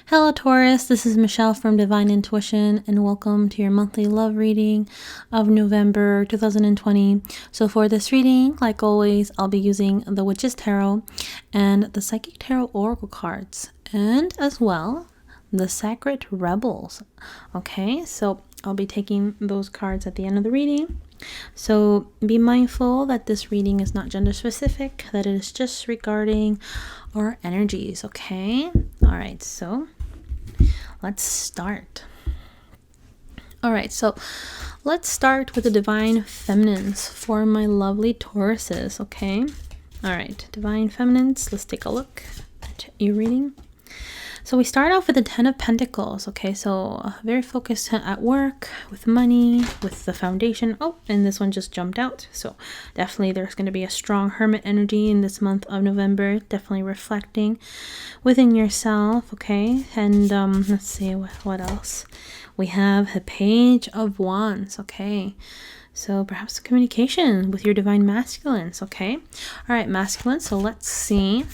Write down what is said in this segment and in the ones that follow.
Hello Taurus, this is Michelle from Divine Intuition and welcome to your monthly love reading of November 2020. So for this reading, like always, I'll be using the Witch's Tarot and the Psychic Tarot Oracle cards and as well the Sacred Rebels. Okay, so I'll be taking those cards at the end of the reading. So be mindful that this reading is not gender specific, that it is just regarding our energies, okay? All right, so let's start. All right, so let's start with the Divine Feminines for my lovely Tauruses, okay? All right, Divine Feminines, let's take a look at your reading. So we start off with the 10 of Pentacles, okay? So very focused at work, with money, with the foundation. Oh, and this one just jumped out. So definitely there's going to be a strong Hermit energy in this month of November. Definitely reflecting within yourself, okay? And let's see, what else? We have the Page of Wands, okay? So perhaps communication with your Divine Masculines, okay? All right, masculine, so let's see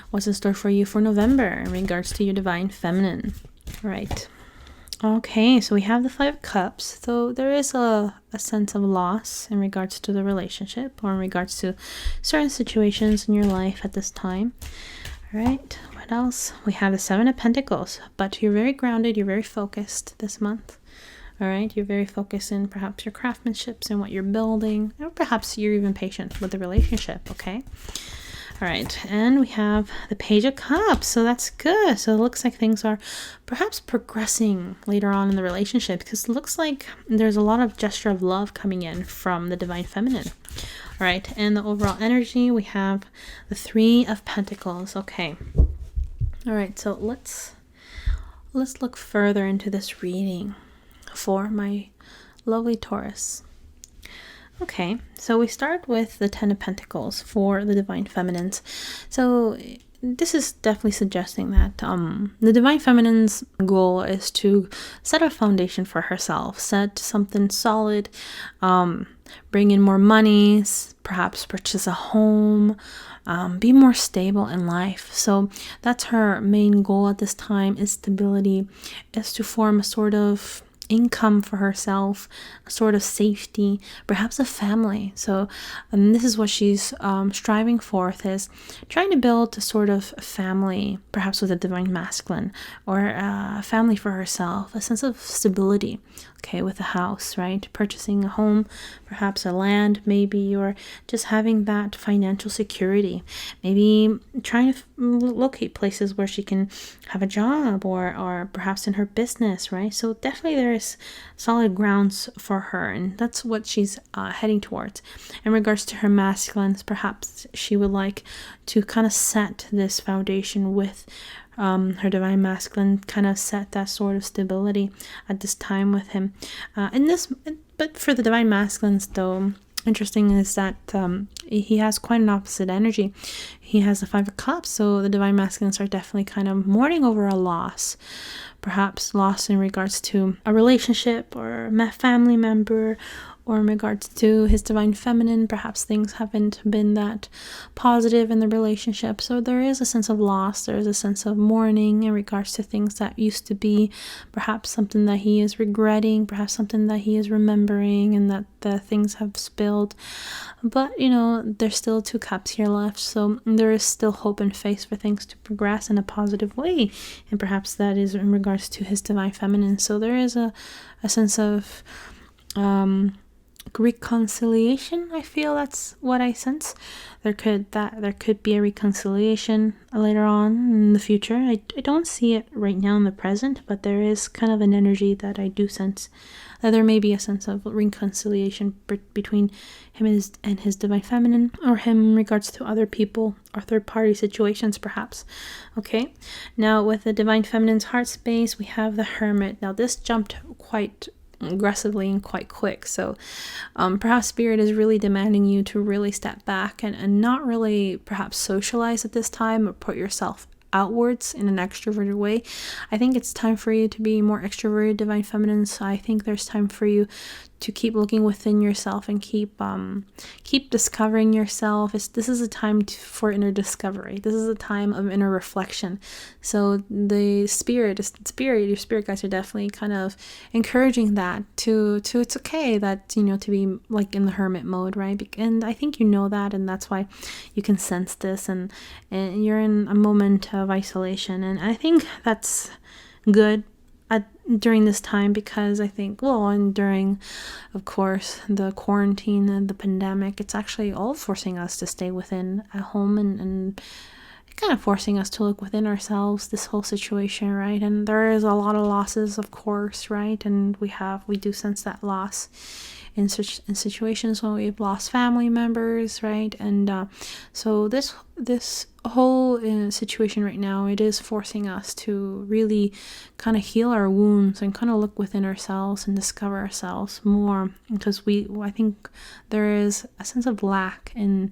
what's in store for you for November in regards to your Divine Feminine. Right. Okay, so we have the 5 of Cups. So there is a sense of loss in regards to the relationship or in regards to certain situations in your life at this time. All right, what else? We have the 7 of Pentacles, but you're very grounded, you're very focused this month. All right, you're very focused in perhaps your craftsmanships and what you're building, or perhaps you're even patient with the relationship, okay? All right, and we have the Page of Cups, so that's good. So it looks like things are perhaps progressing later on in the relationship because it looks like there's a lot of gesture of love coming in from the Divine Feminine. All right, and the overall energy, we have the 3 of Pentacles. Okay. All right, so let's look further into this reading for my lovely Taurus. Okay, so we start with the 10 of Pentacles for the Divine Feminines. So this is definitely suggesting that the Divine Feminine's goal is to set a foundation for herself, set something solid, bring in more money, perhaps purchase a home, be more stable in life. So that's her main goal at this time, is stability, is to form a sort of income for herself, a sort of safety, perhaps a family. So this is what she's striving for, is trying to build a sort of family, perhaps with a Divine Masculine, or a family for herself, a sense of stability, okay, with a house, right? Purchasing a home, perhaps a land maybe, or just having that financial security. Maybe trying to locate places where she can have a job, or perhaps in her business, right? So definitely there is solid grounds for her, and that's what she's heading towards. In regards to her masculines, perhaps she would like to kind of set this foundation with her Divine Masculine, kind of set that sort of stability at this time with him. But for the Divine Masculines, though, interesting is that he has quite an opposite energy. He has the 5 of Cups, so the Divine Masculines are definitely kind of mourning over a loss, perhaps loss in regards to a relationship or a family member, or in regards to his Divine Feminine, perhaps things haven't been that positive in the relationship. So there is a sense of loss, there is a sense of mourning in regards to things that used to be, perhaps something that he is regretting, perhaps something that he is remembering, and that the things have spilled. But, you know, there's still 2 cups here left, so there is still hope and faith for things to progress in a positive way, and perhaps that is in regards to his Divine Feminine. So there is a sense of reconciliation. I feel that's what I sense. There could be a reconciliation later on in the future. I don't see it right now in the present, but there is kind of an energy that I do sense, that there may be a sense of reconciliation between him and his Divine Feminine, or him in regards to other people or third-party situations, perhaps. Okay, now with the Divine Feminine's heart space, we have the Hermit. Now this jumped quite aggressively and quite quick, so perhaps Spirit is really demanding you to really step back and not really perhaps socialize at this time, or put yourself outwards in an extroverted way. I think it's time for you to be more extroverted, Divine Feminine. So I think there's time for you to keep looking within yourself and keep discovering yourself. This is a time for inner discovery. This is a time of inner reflection. So your spirit guides are definitely kind of encouraging that to it's okay that, to be like in the hermit mode, right? And I think that, and that's why you can sense this, and you're in a moment of isolation, and I think that's good during this time, because I think, and during, of course, the quarantine and the pandemic, it's actually all forcing us to stay within at home, and kind of forcing us to look within ourselves, this whole situation, right? And there is a lot of losses, of course, right? And we do sense that loss in situations when we've lost family members, right? And so this whole situation right now, it is forcing us to really kind of heal our wounds and kind of look within ourselves and discover ourselves more, because I think there is a sense of lack in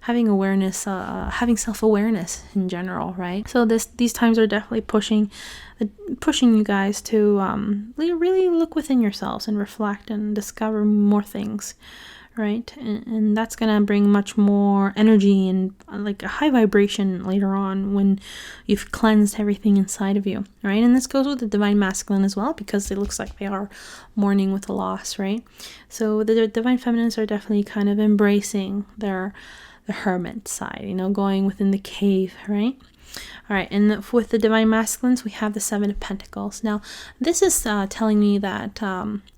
having awareness, having self-awareness in general, right? So these times are definitely pushing you guys to really look within yourselves and reflect and discover more things, right? And that's gonna bring much more energy and like a high vibration later on when you've cleansed everything inside of you, right? And this goes with the divine masculine as well, because it looks like they are mourning with a loss, right? So the divine feminines are definitely kind of embracing the hermit side, going within the cave, right? All right, and with the divine masculines, we have the 7 of Pentacles. Now, this is telling me that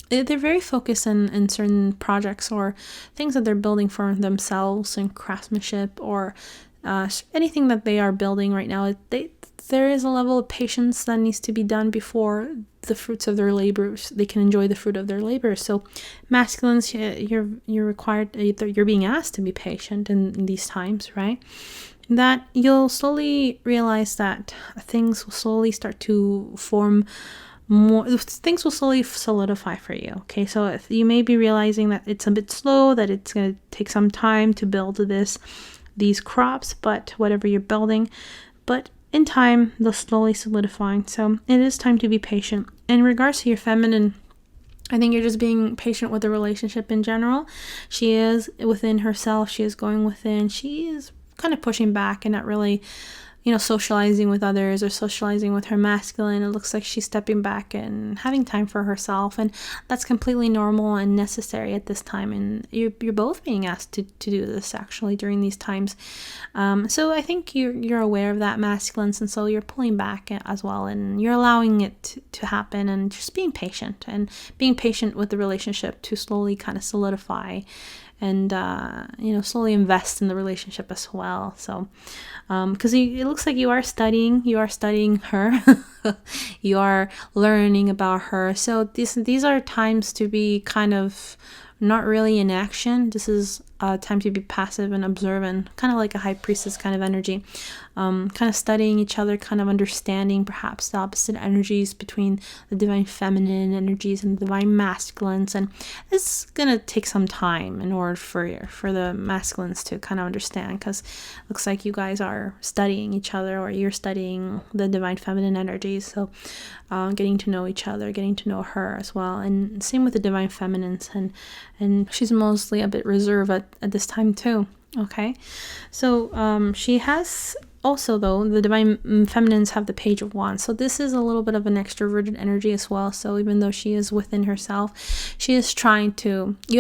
they're very focused in certain projects or things that they're building for themselves, and craftsmanship or anything that they are building right now. There is a level of patience that needs to be done before the fruits of their labors, they can enjoy the fruit of their labor. So masculines, you're required, you're being asked to be patient in these times, right? That you'll slowly realize that things will slowly start to form more, things will slowly solidify for you. Okay, so if you may be realizing that it's a bit slow, that it's going to take some time to build these crops, but whatever you're building, but in time they'll slowly solidify. So it is time to be patient. In regards to your feminine, I think you're just being patient with the relationship in general. She is within herself, she is going within, she is kind of pushing back and not really socializing with others or socializing with her masculine. It looks like she's stepping back and having time for herself, and that's completely normal and necessary at this time. And you're both being asked to do this actually during these times. So I think you're aware of that, masculines, and so you're pulling back as well, and you're allowing it to happen, and just being patient with the relationship to slowly kind of solidify and slowly invest in the relationship as well. So because it looks like you are studying her you are learning about her. So these are times to be kind of not really in action. This is time to be passive and observant, kind of like a high priestess kind of energy, kind of studying each other, kind of understanding perhaps the opposite energies between the divine feminine energies and the divine masculines. And it's gonna take some time in order for the masculines to kind of understand, because it looks like you guys are studying each other, or you're studying the divine feminine energies. So getting to know each other, getting to know her as well, and same with the divine feminines, and she's mostly a bit reserved at this time too. Okay, so she has also, though, the divine feminines have the Page of Wands, so this is a little bit of an extroverted energy as well. So even though she is within herself, you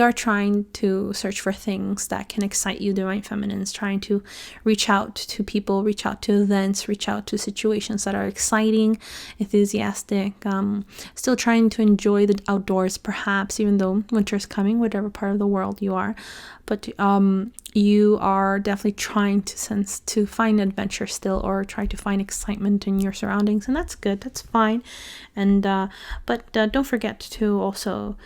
are trying to search for things that can excite you, divine feminines, trying to reach out to people, reach out to events, reach out to situations that are exciting, enthusiastic, still trying to enjoy the outdoors perhaps, even though winter is coming, whatever part of the world you are. But you are definitely trying to find adventure still, or try to find excitement in your surroundings, and that's good, that's fine. And but don't forget to also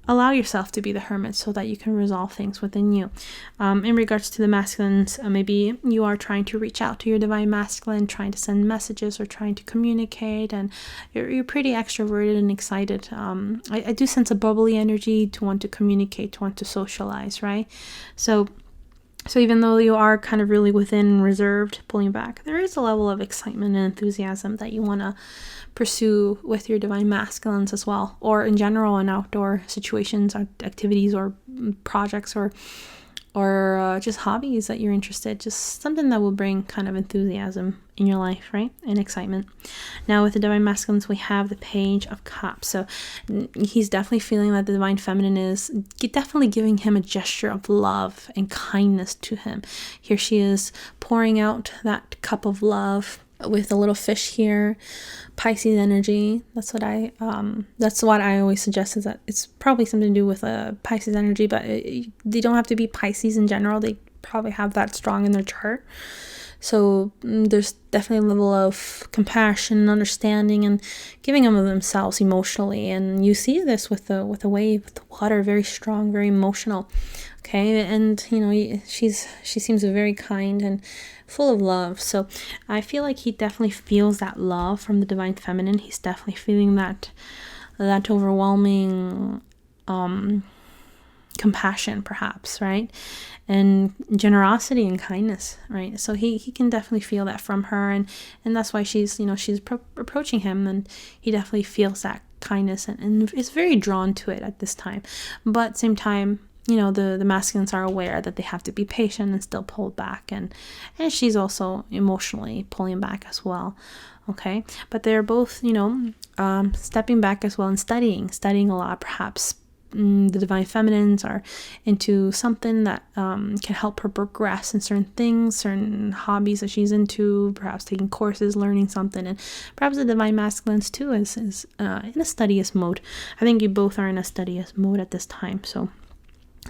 allow yourself to be the hermit, so that you can resolve things within you. In regards to the masculines, maybe you are trying to reach out to your divine masculine, trying to send messages or trying to communicate, and you're pretty extroverted and excited. I do sense a bubbly energy to want to communicate, to want to socialize, right? So So even though you are kind of really within reserved, pulling back, there is a level of excitement and enthusiasm that you want to pursue with your divine masculines as well, or in general in outdoor situations, activities, or projects, or just hobbies that you're interested, just something that will bring kind of enthusiasm in your life, right? And excitement. Now with the divine masculines, we have the Page of Cups. So he's definitely feeling that the divine feminine is definitely giving him a gesture of love and kindness to him. Here she is pouring out that cup of love with a little fish here, Pisces energy. That's what I always suggest, is that it's probably something to do with a Pisces energy, but they don't have to be Pisces in general. They probably have that strong in their chart. So there's definitely a level of compassion and understanding and giving them of themselves emotionally. And you see this with the wave, with the water, very strong, very emotional. Okay, and you know, she seems very kind and full of love. So I feel like he definitely feels that love from the divine feminine. He's definitely feeling that overwhelming compassion, perhaps, right? And generosity and kindness, right? So he can definitely feel that from her, and that's why she's approaching him, and he definitely feels that kindness and is very drawn to it at this time. But at the same time, you know, the masculines are aware that they have to be patient and still pull back, and she's also emotionally pulling back as well. Okay, but they're both, you know, stepping back as well and studying a lot. Perhaps the divine feminines are into something that can help her progress in certain things, certain hobbies that she's into, perhaps taking courses, learning something. And perhaps the divine masculines too is in a studious mode. I think you both are in a studious mode at this time. So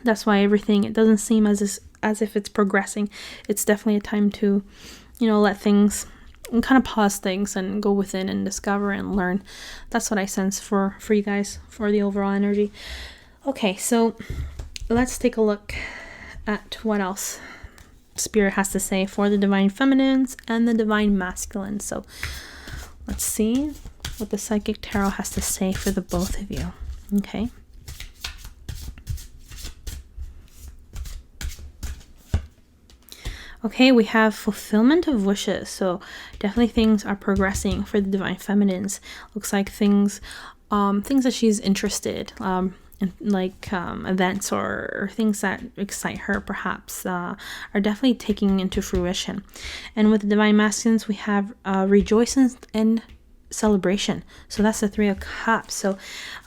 that's why it doesn't seem as if it's progressing. It's definitely a time to, you know, let things and kind of pause things and go within and discover and learn. That's what I sense for you guys, for the overall energy. Okay, so let's take a look at what else Spirit has to say for the divine feminines and the divine masculines. So let's see what the Psychic Tarot has to say for the both of you. Okay. Okay, we have fulfillment of wishes. So definitely things are progressing for the divine feminines. Looks like things that she's interested in, like events or things that excite her, perhaps, are definitely taking into fruition. And with the divine masculines, we have rejoicing and celebration. So that's the Three of Cups. So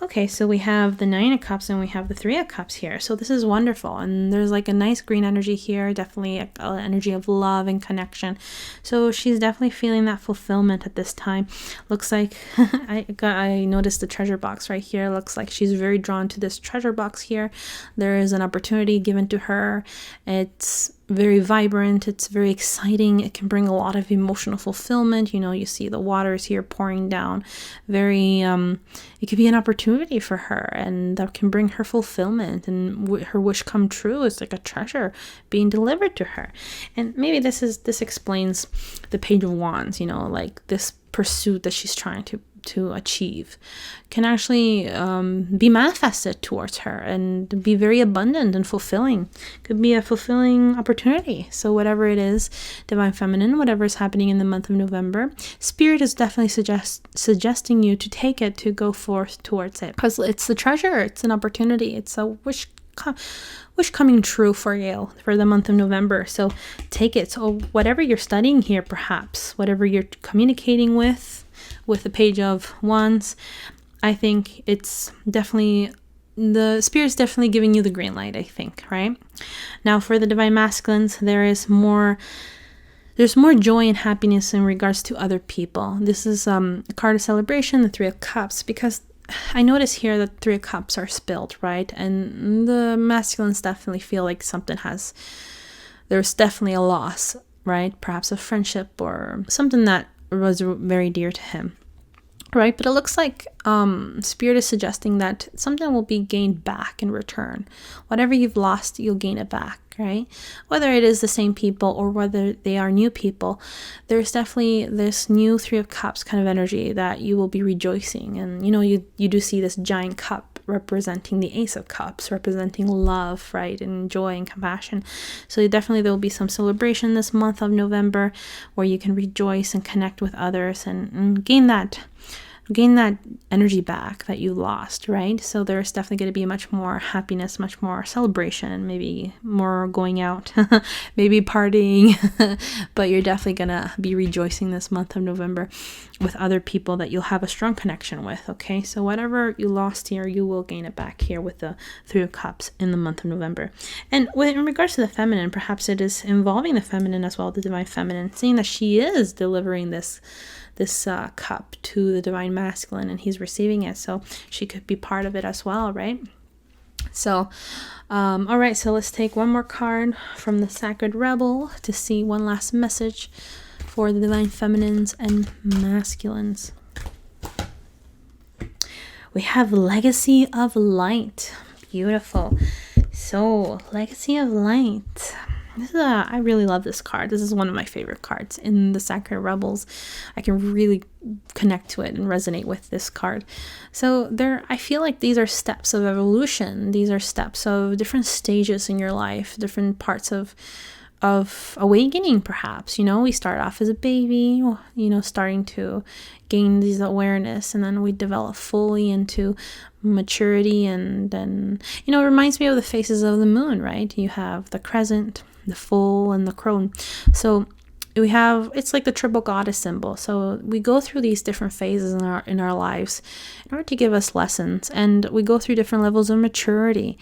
okay, so we have the Nine of Cups and we have the Three of Cups here. So this is wonderful, and there's like a nice green energy here, definitely an energy of love and connection. So she's definitely feeling that fulfillment at this time. Looks like I noticed the treasure box right here. Looks like she's very drawn to this treasure box here. There is an opportunity given to her. It's very vibrant, it's very exciting, it can bring a lot of emotional fulfillment. You know, you see the waters here pouring down, very it could be an opportunity for her, and that can bring her fulfillment and her wish come true. It's like a treasure being delivered to her. And maybe this explains the Page of Wands, you know, like this pursuit that she's trying to achieve can actually be manifested towards her and be very abundant and fulfilling. Could be a fulfilling opportunity. So whatever it is, divine feminine, whatever is happening in the month of November, Spirit is definitely suggesting you to take it, to go forth towards it, because it's the treasure, it's an opportunity, it's a wish coming true for you for the month of November. So take it. So whatever you're studying here, perhaps whatever you're communicating with the Page of Wands, I think it's definitely, the Spirit's definitely giving you the green light, I think, right? Now for the divine masculines, there's more joy and happiness in regards to other people. This is a card of celebration, the Three of Cups, because I notice here that Three of Cups are spilled, right? And the masculines definitely feel like there's definitely a loss, right? Perhaps a friendship or something that was very dear to him, right? But it looks like Spirit is suggesting that something will be gained back in return. Whatever you've lost, you'll gain it back, right? Whether it is the same people or whether they are new people, there's definitely this new Three of Cups kind of energy that you will be rejoicing. And you know, you do see this giant cup representing the Ace of Cups, representing love, right, and joy and compassion. So definitely there will be some celebration this month of November where you can rejoice and connect with others and gain that energy back that you lost, right? So there's definitely going to be much more happiness, much more celebration, maybe more going out, maybe partying, but you're definitely going to be rejoicing this month of November with other people that you'll have a strong connection with, okay? So whatever you lost here, you will gain it back here with the Three of Cups in the month of November. And in regards to the feminine, perhaps it is involving the feminine as well, the divine feminine, seeing that she is delivering this cup to the divine masculine and he's receiving it, so she could be part of it as well, right? So all right, so let's take one more card from the Sacred Rebel to see one last message for the divine feminines and masculines. We have Legacy of Light. Beautiful. So Legacy of Light, I really love this card. This is one of my favorite cards in the Sacred Rebels. I can really connect to it and resonate with this card. So I feel like these are steps of evolution. These are steps of different stages in your life, different parts of awakening, perhaps. We start off as a baby, starting to gain these awareness, and then we develop fully into maturity, and then it reminds me of the phases of the moon, right? You have the crescent, the full, and the crone. So it's like the triple goddess symbol. So we go through these different phases in our lives in order to give us lessons, and we go through different levels of maturity,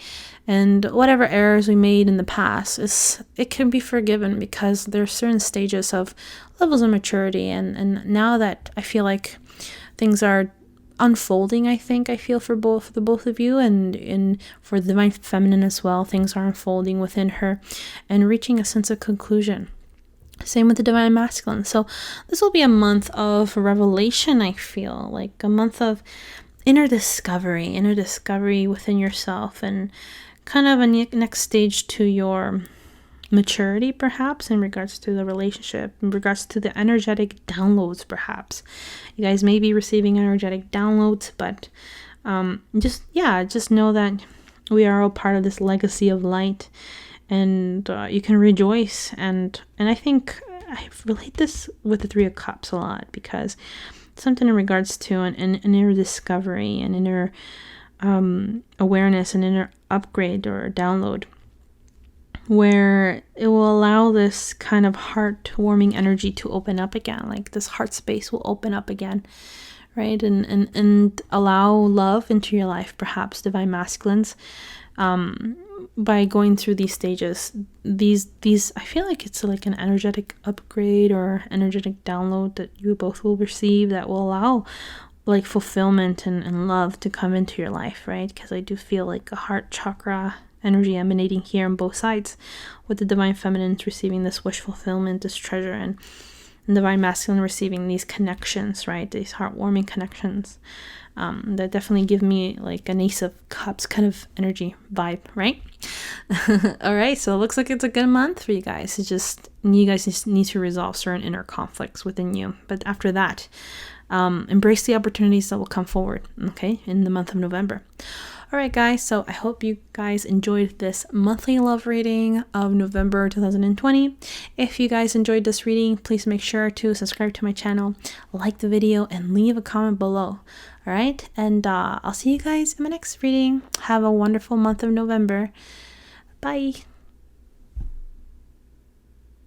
and whatever errors we made in the past, it can be forgiven because there's certain stages of levels of maturity, and now that I feel like things are unfolding, I feel for the both of you, and for the divine feminine as well, things are unfolding within her and reaching a sense of conclusion. Same with the divine masculine. So this will be a month of revelation. I feel like a month of inner discovery within yourself, and kind of a next stage to your maturity, perhaps, in regards to the relationship, in regards to the energetic downloads. Perhaps you guys may be receiving energetic downloads, but just know that we are all part of this legacy of light, and you can rejoice. And I think I relate this with the Three of Cups a lot, because something in regards to an inner discovery, an inner awareness, an inner upgrade or download, where it will allow this kind of heartwarming energy to open up again. Like this heart space will open up again, right? And allow love into your life, perhaps divine masculines, by going through these stages. These I feel like it's like an energetic upgrade or energetic download that you both will receive, that will allow like fulfillment and love to come into your life, right? Because I do feel like a heart chakra energy emanating here on both sides, with the divine feminine receiving this wish fulfillment, this treasure, and divine masculine receiving these connections, right? These heartwarming connections that definitely give me like an Ace of Cups kind of energy vibe, right? All right, so it looks like it's a good month for you guys. You guys just need to resolve certain inner conflicts within you, but after that, embrace the opportunities that will come forward, okay, in the month of November. All right, guys, so I hope you guys enjoyed this monthly love reading of November 2020. If you guys enjoyed this reading, please make sure to subscribe to my channel, like the video, and leave a comment below. All right, and I'll see you guys in my next reading. Have a wonderful month of November. Bye.